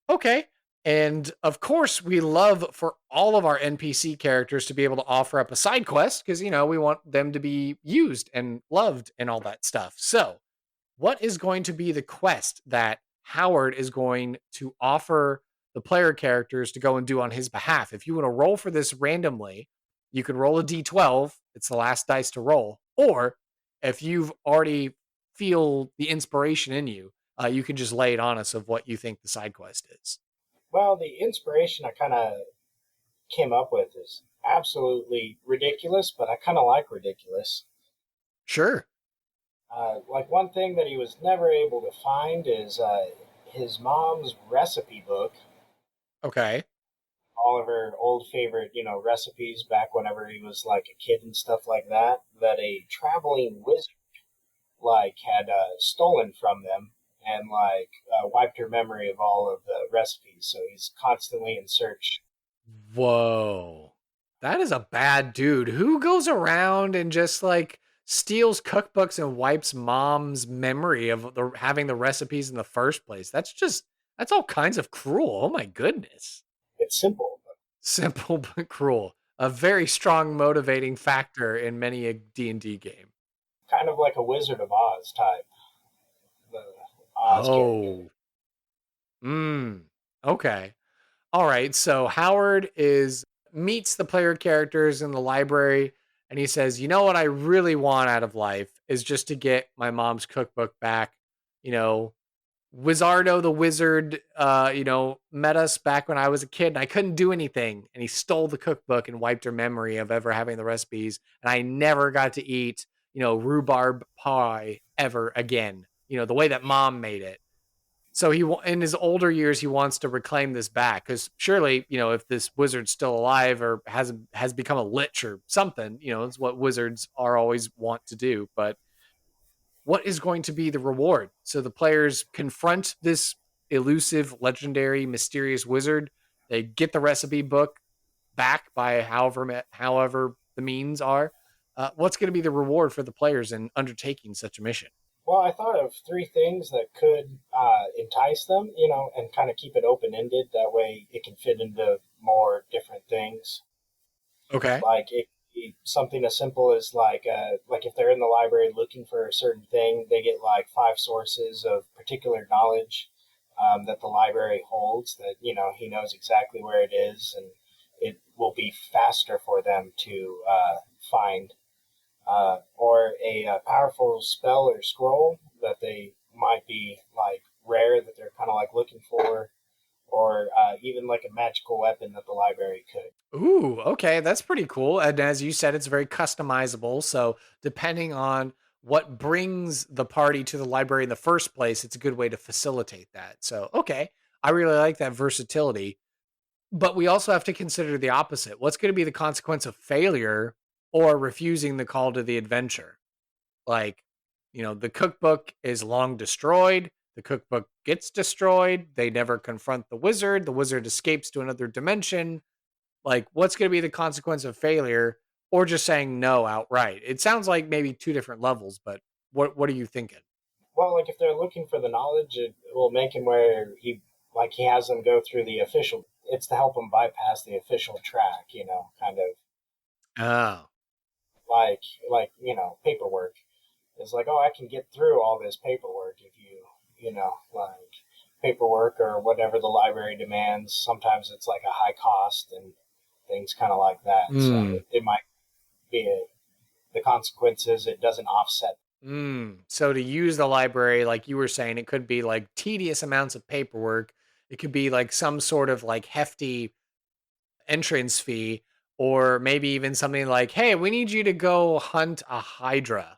[SPEAKER 2] okay. And of course, we love for all of our NPC characters to be able to offer up a side quest because, we want them to be used and loved and all that stuff. So, what is going to be the quest that Howard is going to offer the player characters to go and do on his behalf? If you want to roll for this randomly, you can roll a d12. It's the last dice to roll. Or if you've already feel the inspiration in you, you can just lay it on us of what you think the side quest is.
[SPEAKER 3] Well, the inspiration I kind of came up with is absolutely ridiculous, but I kind of like ridiculous.
[SPEAKER 2] Sure.
[SPEAKER 3] Like one thing that he was never able to find is his mom's recipe book.
[SPEAKER 2] Okay.
[SPEAKER 3] All of her old favorite, recipes back whenever he was like a kid and stuff like that. That a traveling wizard had stolen from them and wiped her memory of all of the recipes. So he's constantly in search.
[SPEAKER 2] Whoa. That is a bad dude. Who goes around and just steals cookbooks and wipes mom's memory of having the recipes in the first place? That's all kinds of cruel. Oh my goodness.
[SPEAKER 3] It's simple.
[SPEAKER 2] Simple but cruel. A very strong motivating factor in many a D&D game.
[SPEAKER 3] Kind of like a Wizard of Oz type. The Oz character.
[SPEAKER 2] Okay. All right. So Howard meets the player characters in the library and he says, "You know what I really want out of life is just to get my mom's cookbook back. You know, Wizardo the wizard, met us back when I was a kid and I couldn't do anything. And he stole the cookbook and wiped her memory of ever having the recipes. And I never got to eat, rhubarb pie ever again, the way that mom made it. So in his older years, he wants to reclaim this back because surely, if this wizard's still alive or has become a lich or something, it's what wizards are always want to do. But what is going to be the reward? So the players confront this elusive, legendary, mysterious wizard. They get the recipe book back by however the means are. What's going to be the reward for the players in undertaking such a mission?
[SPEAKER 3] Well, I thought of three things that could entice them, and kind of keep it open ended. That way, it can fit into more different things.
[SPEAKER 2] Okay.
[SPEAKER 3] Like it could be something as simple as like if they're in the library looking for a certain thing, they get like 5 sources of particular knowledge that the library holds. That he knows exactly where it is, and it will be faster for them to find. Or a powerful spell or scroll that they might be rare that they're kind of looking for, or even like a magical weapon that the library could.
[SPEAKER 2] Ooh, okay, that's pretty cool. And as you said, it's very customizable. So depending on what brings the party to the library in the first place, it's a good way to facilitate that. So, okay, I really like that versatility. But we also have to consider the opposite. What's going to be the consequence of failure or refusing the call to the adventure? Like, the cookbook is long destroyed. The cookbook gets destroyed. They never confront the wizard. The wizard escapes to another dimension. What's going to be the consequence of failure or just saying no outright? It sounds like maybe two different levels, but what are you thinking?
[SPEAKER 3] Well, if they're looking for the knowledge, it will make him where he has them go through the official. It's to help them bypass the official track, kind of
[SPEAKER 2] Oh.
[SPEAKER 3] paperwork. It's like, oh, I can get through all this paperwork if paperwork or whatever the library demands. Sometimes it's like a high cost and things kind of like that. So it might be the consequences. It doesn't offset.
[SPEAKER 2] So to use the library, like you were saying, it could be like tedious amounts of paperwork. It could be like some sort of hefty entrance fee, or maybe even something like, hey, we need you to go hunt a hydra.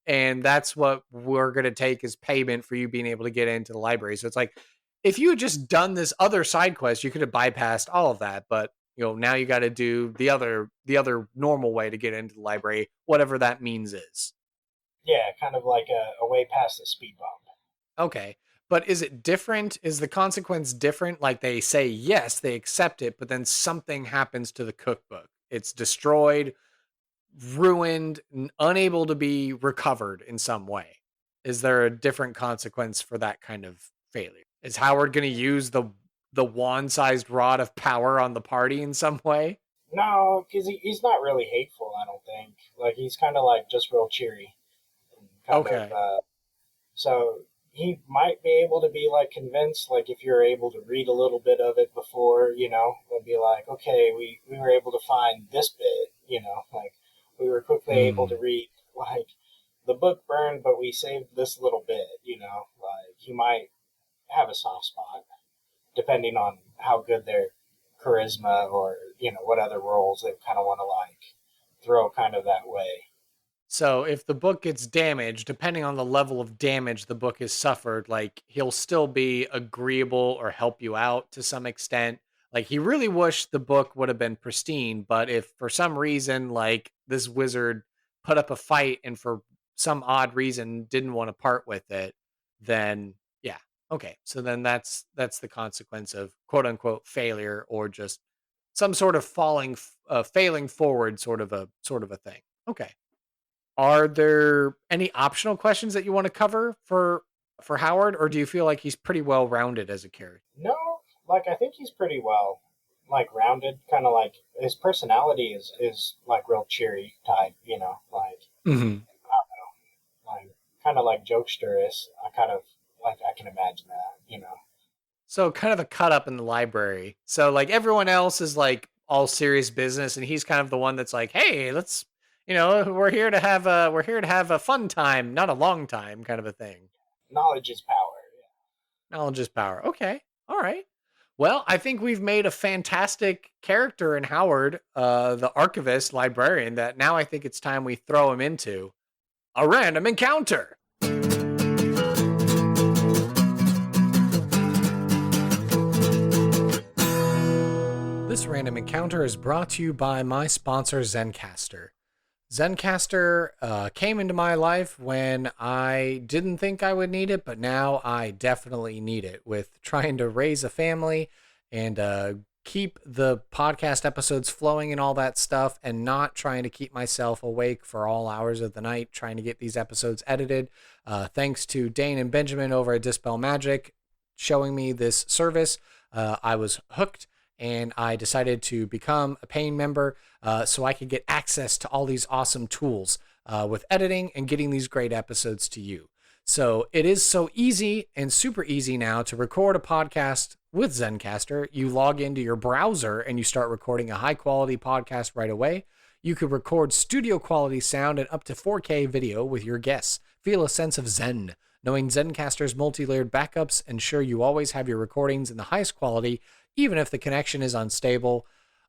[SPEAKER 2] And that's what we're going to take as payment for you being able to get into the library. So it's like, if you had just done this other side quest, you could have bypassed all of that. But now you got to do the other normal way to get into the library, whatever that means is.
[SPEAKER 3] Yeah, kind of like a way past the speed bump.
[SPEAKER 2] Okay. But is it different? Is the consequence different? Like they say, yes, they accept it, but then something happens to the cookbook. It's destroyed, ruined, unable to be recovered in some way. Is there a different consequence for that kind of failure? Is Howard going to use the wand-sized rod of power on the party in some way?
[SPEAKER 3] No, because he's not really hateful, I don't think. Like, he's kind of like just real cheery. Kind of,
[SPEAKER 2] Okay.
[SPEAKER 3] so he might be able to be like convinced, like if you're able to read a little bit of it before, it'll be like, okay, we were able to find this bit, like we were quickly able to read, like the book burned, but we saved this little bit, like he might have a soft spot depending on how good their charisma or, what other roles they kind of want to like throw kind of that way.
[SPEAKER 2] So if the book gets damaged, depending on the level of damage the book has suffered, like he'll still be agreeable or help you out to some extent. Like he really wished the book would have been pristine, but if for some reason like this wizard put up a fight and for some odd reason didn't want to part with it, then yeah. Okay. So then that's the consequence of quote unquote failure or just some sort of failing forward sort of a thing. Okay. Are there any optional questions that you want to cover for Howard, or do you feel like he's pretty well rounded as a character?
[SPEAKER 3] No, like I think he's pretty well like rounded, kind of like his personality is like real cheery type, like
[SPEAKER 2] Mm-hmm.
[SPEAKER 3] like kind of like jokesterish. I kind of like I can imagine that.
[SPEAKER 2] So kind of a cut up in the library. So like everyone else is like all serious business, and he's kind of the one that's like, hey, let's we're here to have a fun time, not a long time, kind of a thing.
[SPEAKER 3] Knowledge is power.
[SPEAKER 2] Knowledge is power. Okay. All right. Well, I think we've made a fantastic character in Howard, the archivist librarian, that now I think it's time we throw him into a random encounter. This random encounter is brought to you by my sponsor, Zencastr. Zencastr came into my life when I didn't think I would need it, but now I definitely need it with trying to raise a family and keep the podcast episodes flowing and all that stuff, and not trying to keep myself awake for all hours of the night trying to get these episodes edited. Thanks to Dane and Benjamin over at Dispel Magic showing me this service, I was hooked. And I decided to become a paying member so I could get access to all these awesome tools with editing and getting these great episodes to you. So it is so easy and super easy now to record a podcast with Zencastr. You log into your browser and you start recording a high quality podcast right away. You could record studio quality sound and up to 4K video with your guests. Feel a sense of zen. Knowing Zencastr's multi-layered backups ensure you always have your recordings in the highest quality, even if the connection is unstable.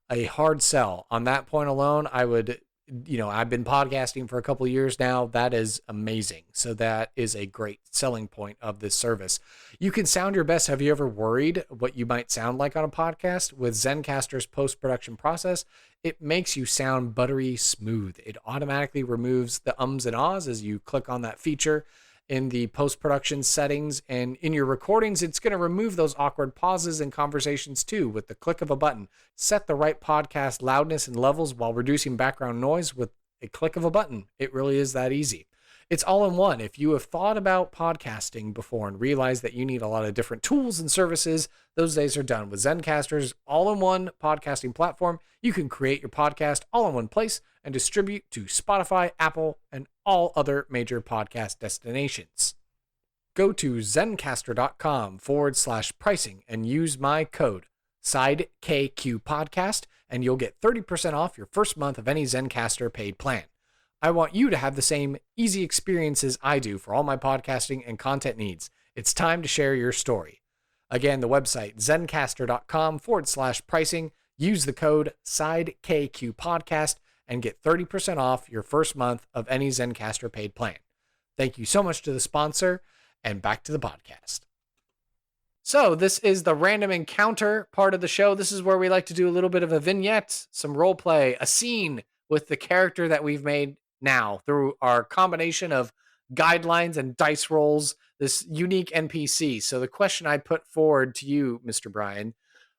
[SPEAKER 2] A hard sell. On that point alone, I've been podcasting for a couple of years now. That is amazing. So that is a great selling point of this service. You can sound your best. Have you ever worried what you might sound like on a podcast? With Zencastr's post-production process, it makes you sound buttery smooth. It automatically removes the ums and ahs as you click on that feature in the post-production settings, and in your recordings, it's going to remove those awkward pauses and conversations too with the click of a button. Set the right podcast loudness and levels while reducing background noise with a click of a button. It really is that easy. It's all in one. If you have thought about podcasting before and realized that you need a lot of different tools and services, those days are done. With Zencastr's all-in-one podcasting platform, you can create your podcast all in one place and distribute to Spotify, Apple, and all other major podcast destinations. Go to zencastr.com/pricing and use my code SIDEKQPodcast, and you'll get 30% off your first month of any Zencastr paid plan. I want you to have the same easy experiences I do for all my podcasting and content needs. It's time to share your story. Again, the website, zencastr.com/pricing. Use the code SIDEKQPodcast and get 30% off your first month of any Zencastr paid plan. Thank you so much to the sponsor, and back to the podcast. So, this is the random encounter part of the show. This is where we like to do a little bit of a vignette, some role play, a scene with the character that we've made now through our combination of guidelines and dice rolls, this unique NPC. So, the question I put forward to you, Mr. Brian,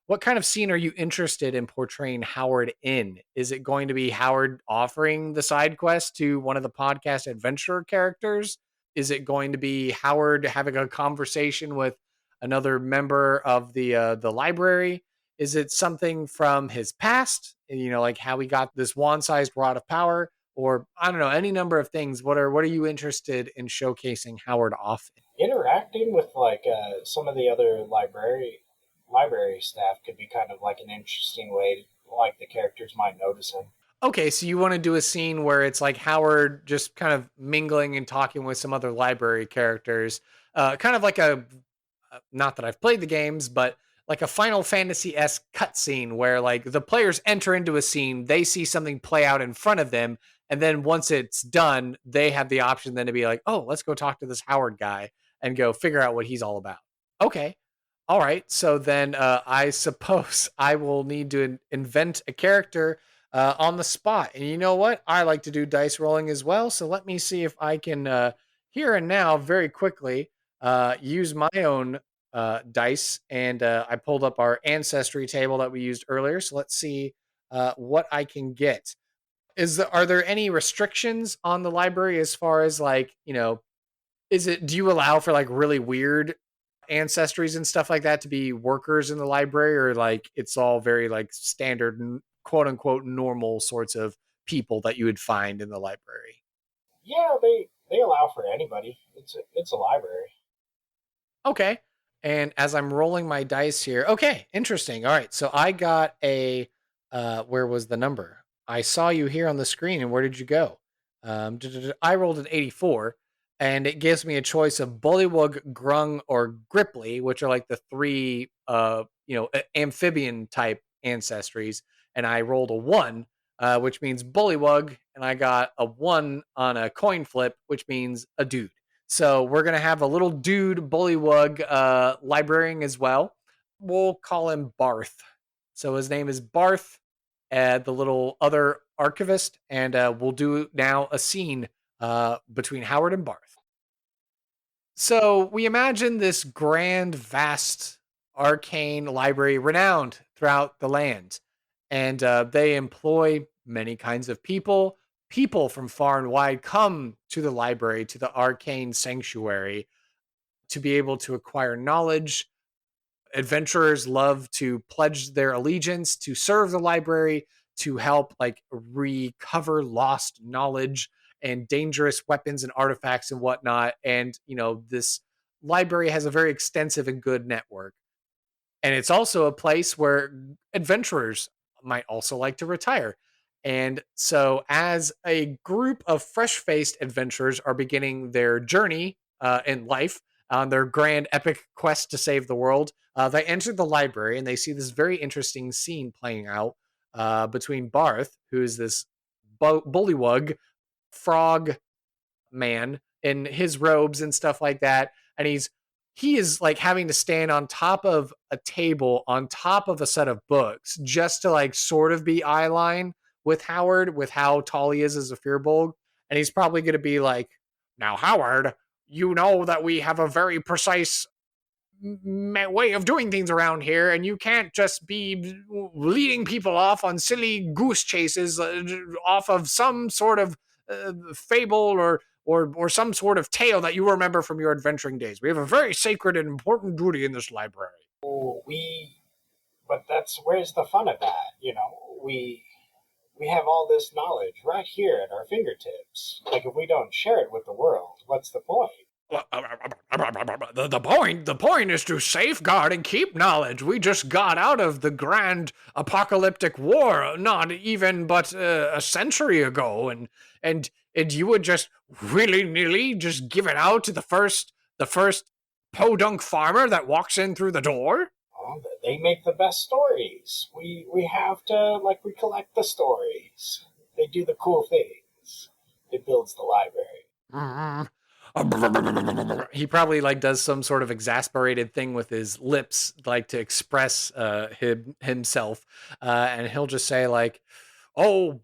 [SPEAKER 2] what kind of scene are you interested in portraying Howard in? Is it going to be Howard offering the side quest to one of the podcast adventurer characters? Is it going to be Howard having a conversation with another member of the library? Is it something from his past? You know, like how he got this wand-sized rod of power, or I don't know, any number of things. What are you interested in showcasing Howard off in?
[SPEAKER 3] Interacting with like some of the other library staff could be kind of like an interesting way, like the characters might notice him.
[SPEAKER 2] Okay, so you want to do a scene where it's like Howard just kind of mingling and talking with some other library characters, kind of like a not that I've played the games, but like a Final Fantasy esque cutscene where like the players enter into a scene, they see something play out in front of them, and then once it's done, they have the option then to be like, oh, let's go talk to this Howard guy and go figure out what he's all about. Okay. All right. So then I suppose I will need to invent a character on the spot. And you know what? I like to do dice rolling as well. So let me see if I can here and now very quickly use my own dice. And I pulled up our ancestry table that we used earlier. So let's see what I can get. Are there any restrictions on the library as far as like, you know, do you allow for like really weird ancestries and stuff like that to be workers in the library, or like it's all very like standard quote unquote normal sorts of people that you would find in the library?
[SPEAKER 3] Yeah, they allow for anybody. It's a library.
[SPEAKER 2] Okay. And as I'm rolling my dice here, okay, interesting. All right. So I got a where was the number? I saw you here on the screen, and where did you go? I rolled an 84, and it gives me a choice of Bullywug, Grung, or Gripply, which are like the three amphibian type ancestries. And I rolled a 1, which means Bullywug, and I got a 1 on a coin flip, which means a dude. So we're gonna have a little dude bullywug librarian as well. We'll call him Barth. So his name is Barth, the little other archivist, and we'll do now a scene between Howard and Barth. So we imagine this grand, vast, arcane library renowned throughout the land. And they employ many kinds of people. People from far and wide come to the library, to the arcane sanctuary, to be able to acquire knowledge. Adventurers love to pledge their allegiance to serve the library, to help like recover lost knowledge and dangerous weapons and artifacts and whatnot. And you know, this library has a very extensive and good network, and it's also a place where adventurers might also like to retire. And so as a group of fresh-faced adventurers are beginning their journey in life on their grand epic quest to save the world, they enter the library and they see this very interesting scene playing out between Barth, who is this bullywug frog man in his robes and stuff like that, and he is like having to stand on top of a table on top of a set of books just to like sort of be eye line with Howard, with how tall he is as a firbolg. And he's probably going to be like, now Howard, you know that we have a very precise way of doing things around here, and you can't just be leading people off on silly goose chases off of some sort of fable or some sort of tale that you remember from your adventuring days. We have a very sacred and important duty in this library.
[SPEAKER 3] Oh, but that's where's the fun of that? You know, we have all this knowledge right here at our fingertips. Like if we don't share it with the world, what's the point?
[SPEAKER 2] The point is to safeguard and keep knowledge. We just got out of the grand apocalyptic war, not even but a century ago, and you would just willy nilly just give it out to the first podunk farmer that walks in through the door.
[SPEAKER 3] Oh, they make the best stories. We have to we collect the stories. They do the cool things. It builds the library.
[SPEAKER 2] Mm. he probably like does some sort of exasperated thing with his lips, like to express himself, and he'll just say like, "Oh,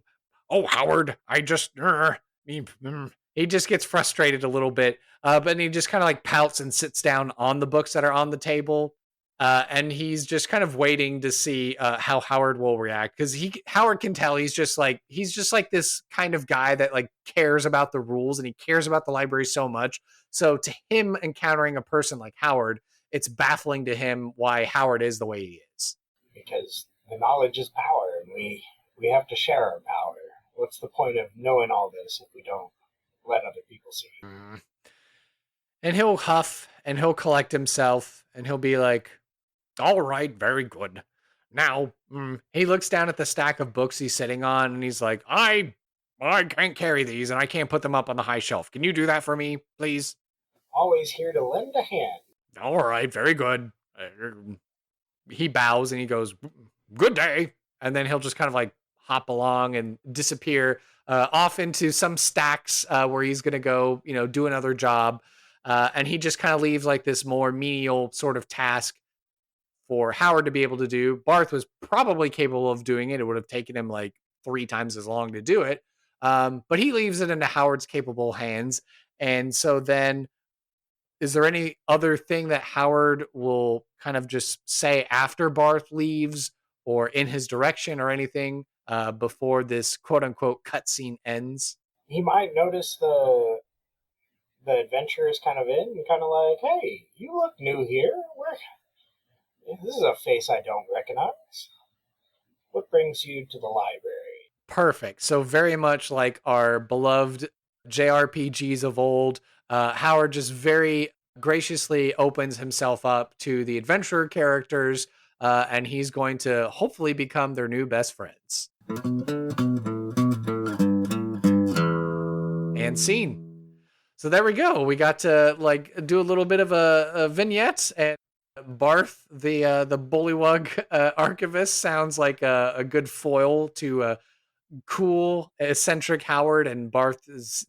[SPEAKER 2] Howard, I just," he just gets frustrated a little bit, but he just kind of like pouts and sits down on the books that are on the table. And he's just kind of waiting to see how Howard will react, because Howard can tell he's just like this kind of guy that like cares about the rules and he cares about the library so much. So to him, encountering a person like Howard, it's baffling to him why Howard is the way he is.
[SPEAKER 3] Because the knowledge is power, and we have to share our power. What's the point of knowing all this if we don't let other people see?
[SPEAKER 2] And he'll huff and he'll collect himself and he'll be like, "All right, very good. Now," he looks down at the stack of books he's sitting on and he's like, I can't carry these and I can't put them up on the high shelf. Can you do that for me, please?"
[SPEAKER 3] Always here to lend a hand.
[SPEAKER 2] "All right, very good." He bows and he goes, "Good day." And then he'll just kind of like hop along and disappear off into some stacks where he's going to go, do another job. And he just kind of leaves like this more menial sort of task for Howard to be able to do. Barth was probably capable of doing it. It would have taken him like 3 times as long to do it. But he leaves it into Howard's capable hands. And so then, is there any other thing that Howard will kind of just say after Barth leaves or in his direction or anything before this quote unquote cutscene ends?
[SPEAKER 3] He might notice the adventure is kind of in, and kind of like, "Hey, you look new here. This is a face I don't recognize. What brings you to the library?"
[SPEAKER 2] Perfect. So very much like our beloved JRPGs of old, Howard just very graciously opens himself up to the adventurer characters, and he's going to hopefully become their new best friends. And scene. So there we go. We got to like do a little bit of a vignette, and Barth, the bullywug archivist, sounds like a good foil to cool, eccentric Howard. And Barth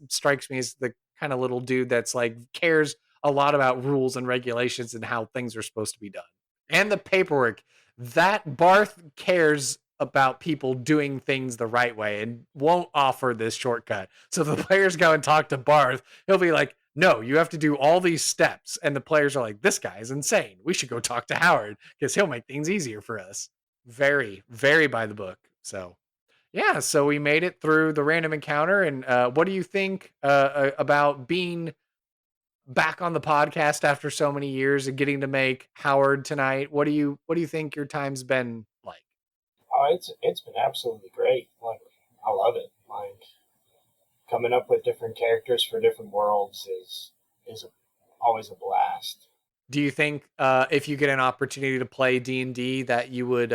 [SPEAKER 2] strikes me as the kind of little dude that's like cares a lot about rules and regulations and how things are supposed to be done. And the paperwork, that Barth cares about people doing things the right way and won't offer this shortcut. So if the players go and talk to Barth, he'll be like, "No, you have to do all these steps." And the players are like, "This guy is insane. We should go talk to Howard because he'll make things easier for us." Very, very by the book. So yeah, so we made it through the random encounter. And what do you think about being back on the podcast after so many years and getting to make Howard tonight? What do you think your time's been like?
[SPEAKER 3] Oh, it's been absolutely great. Like, I love it. Like, coming up with different characters for different worlds is always a blast.
[SPEAKER 2] Do you think if you get an opportunity to play D&D that you would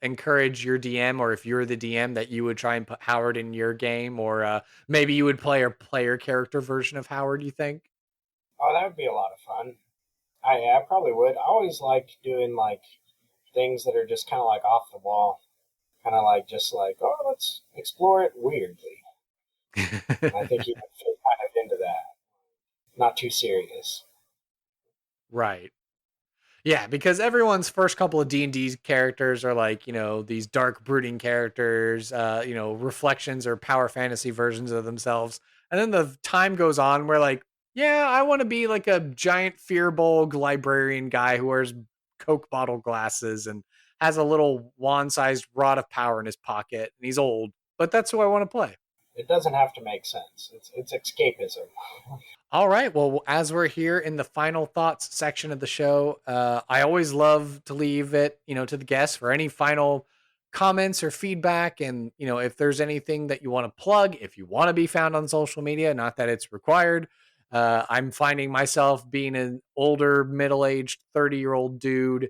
[SPEAKER 2] encourage your DM, or if you're the DM that you would try and put Howard in your game, or maybe you would play a player character version of Howard, you think?
[SPEAKER 3] Oh, that would be a lot of fun. I probably would. I always like doing like things that are just kind of like off the wall, kind of like just like, oh, let's explore it weirdly. And I think he would fit kind of into that. Not too serious.
[SPEAKER 2] Right. Yeah, because everyone's first couple of D&D characters are like, these dark brooding characters, reflections or power fantasy versions of themselves. And then the time goes on where like, yeah, I want to be like a giant firbolg librarian guy who wears Coke bottle glasses and has a little wand-sized rod of power in his pocket, and he's old, but that's who I want to play.
[SPEAKER 3] It doesn't have to make sense. It's escapism.
[SPEAKER 2] All right. Well, as we're here in the final thoughts section of the show, I always love to leave it, to the guests for any final comments or feedback. And, if there's anything that you want to plug, if you want to be found on social media, not that it's required. I'm finding myself being an older, middle-aged 30-year-old dude.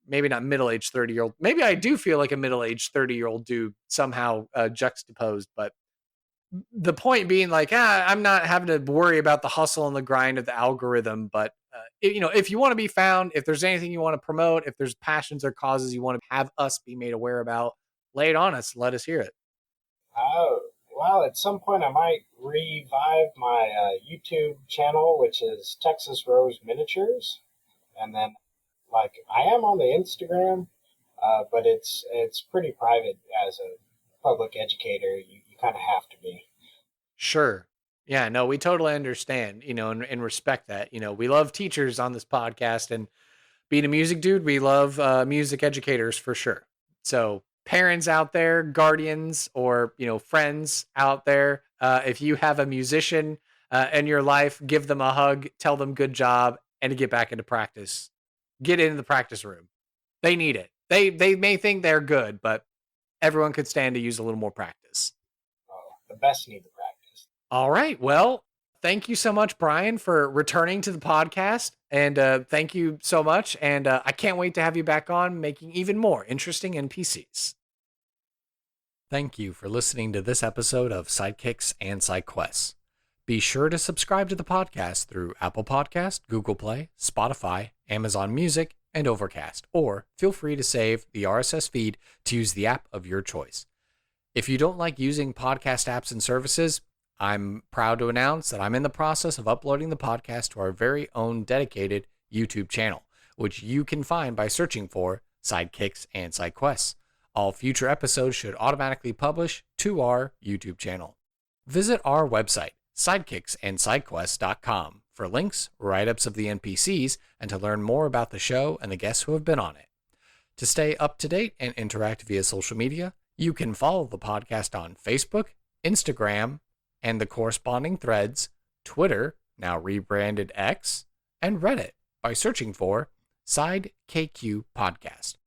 [SPEAKER 2] Maybe not middle-aged 30-year-old. Maybe I do feel like a middle-aged 30-year-old dude somehow juxtaposed, but the point being like, I'm not having to worry about the hustle and the grind of the algorithm. But, if you want to be found, if there's anything you want to promote, if there's passions or causes you want to have us be made aware about, lay it on us. Let us hear it.
[SPEAKER 3] Oh, well, at some point I might revive my YouTube channel, which is Texas Rose Miniatures. And then, like, I am on the Instagram, but it's pretty private as a public educator. You kind of have to be.
[SPEAKER 2] Sure. Yeah, no, we totally understand, and respect that. We love teachers on this podcast, and being a music dude, we love music educators for sure. So parents out there, guardians, or, friends out there, if you have a musician in your life, give them a hug, tell them good job, and to get back into practice. Get into the practice room. They need it. They may think they're good, but everyone could stand to use a little more practice.
[SPEAKER 3] Oh, the best need the practice.
[SPEAKER 2] All right. Well, thank you so much, Brian, for returning to the podcast. And thank you so much. And I can't wait to have you back on making even more interesting NPCs. Thank you for listening to this episode of Sidekicks and Side Quests. Be sure to subscribe to the podcast through Apple Podcast, Google Play, Spotify, Amazon Music, and Overcast, or feel free to save the RSS feed to use the app of your choice. If you don't like using podcast apps and services, I'm proud to announce that I'm in the process of uploading the podcast to our very own dedicated YouTube channel, which you can find by searching for Sidekicks and Side Quests. All future episodes should automatically publish to our YouTube channel. Visit our website, sidekicksandsidequests.com, for links, write-ups of the NPCs, and to learn more about the show and the guests who have been on it. To stay up to date and interact via social media, you can follow the podcast on Facebook, Instagram, and the corresponding threads, Twitter, now rebranded X, and Reddit by searching for SideKQ Podcast.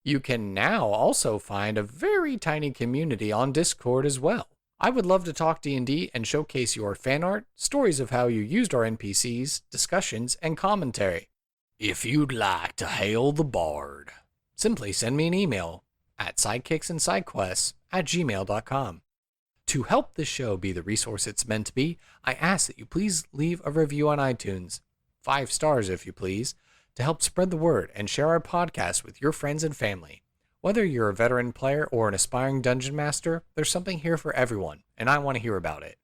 [SPEAKER 2] You can now also find a very tiny community on Discord as well. I would love to talk D&D and showcase your fan art, stories of how you used our NPCs, discussions, and commentary. If you'd like to hail the bard, simply send me an email at sidekicksandsidequests@gmail.com. To help this show be the resource it's meant to be, I ask that you please leave a review on iTunes, 5 stars if you please, to help spread the word and share our podcast with your friends and family. Whether you're a veteran player or an aspiring dungeon master, there's something here for everyone, and I want to hear about it.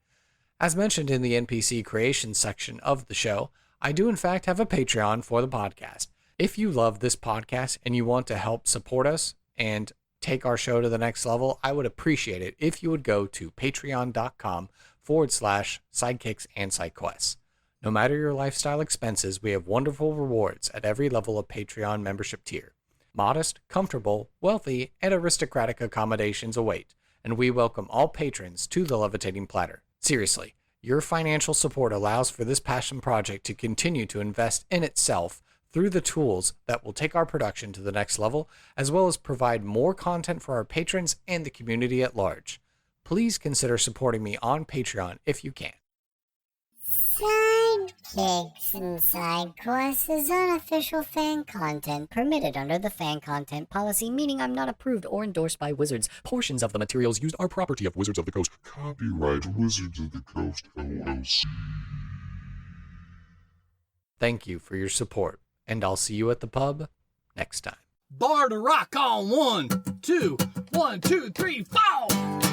[SPEAKER 2] As mentioned in the NPC creation section of the show, I do in fact have a Patreon for the podcast. If you love this podcast and you want to help support us and take our show to the next level, I would appreciate it if you would go to patreon.com/sidekicks-and-sidequests. No matter your lifestyle expenses, we have wonderful rewards at every level of Patreon membership tier. Modest, comfortable, wealthy, and aristocratic accommodations await, and we welcome all patrons to the Levitating Platter. Seriously, your financial support allows for this passion project to continue to invest in itself through the tools that will take our production to the next level, as well as provide more content for our patrons and the community at large. Please consider supporting me on Patreon if you can.
[SPEAKER 4] Sidekicks and Side Quests is unofficial fan content permitted under the fan content policy, meaning I'm not approved or endorsed by Wizards. Portions of the materials used are property of Wizards of the Coast.
[SPEAKER 5] Copyright Wizards of the Coast, LLC.
[SPEAKER 2] Thank you for your support, and I'll see you at the pub next time.
[SPEAKER 1] Bar to rock on 1, 2, 1, 2, 3, 4.